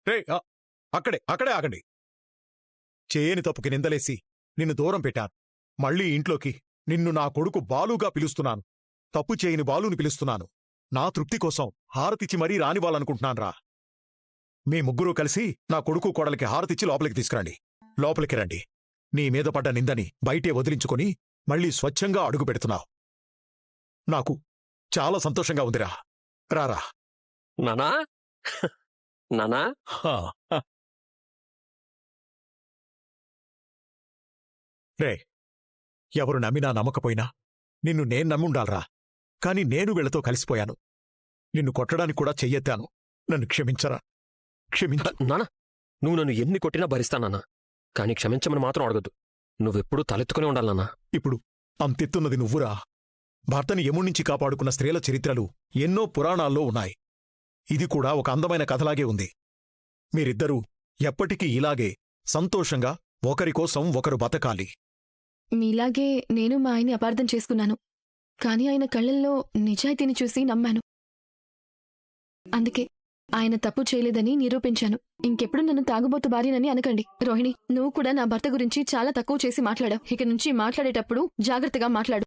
రే అక్కడే అక్కడే ఆగండి. చేయని తప్పుకి నిందలేసి నిన్ను దూరం పెట్టాను. మళ్ళీ ఇంట్లోకి నిన్ను నా కొడుకు బాలుగా పిలుస్తున్నాను. తప్పు చేయని బాలుని పిలుస్తున్నాను. నా తృప్తి కోసం హారతిచ్చి మరీ రానివ్వాలనుకుంటున్నాన్రా. మీ ముగ్గురూ కలిసి నా కొడుకు కోడలికి హారతిచ్చి లోపలికి తీసుకురండి. లోపలికి రండి. నీ మీద పడ్డ నిందని బయటే వదిలించుకొని మళ్ళీ స్వచ్ఛంగా అడుగు పెడుతున్నావు. నాకు చాలా సంతోషంగా ఉందిరా. రారా. నానా నానా రే, ఎవరు నమ్మినా నమ్మకపోయినా నిన్ను నేను నమ్ముండాలరా. కాని నేను వీళ్లతో కలిసిపోయాను. నిన్ను కొట్టడానికి కూడా చెయ్యెత్తాను. నన్ను క్షమించరా. నానా, నువ్వు నన్ను ఎన్ని కొట్టినా భరిస్తానన్నా, కానీ క్షమించమని మాత్రం అడగద్దు. నువ్వెప్పుడూ తలెత్తుకునే ఉండాలన్నా. ఇప్పుడు అంతెత్తున్నది నువ్వురా. భర్తని యముణ్ణించి కాపాడుకున్న స్త్రీల చరిత్రలు ఎన్నో పురాణాల్లో ఉన్నాయి. ఇది కూడా ఒక అందమైన కథలాగే ఉంది. మీరిద్దరూ ఎప్పటికీ ఇలాగే సంతోషంగా ఒకరికోసం ఒకరు బతకాలి. మీలాగే నేను మా ఆయన్ని అపార్థం చేసుకున్నాను. కాని ఆయన కళ్ళల్లో నిజాయితీని చూసి నమ్మాను. అందుకే ఆయన తప్పు చేయలేదని నిరూపించాను. ఇంకెప్పుడు నన్ను తాగుబోతు భార్యనని అనకండి. రోహిణి, నువ్వు కూడా నా భర్త గురించి చాలా తక్కువ చేసి మాట్లాడావు. ఇక నుంచి మాట్లాడేటప్పుడు జాగ్రత్తగా మాట్లాడు.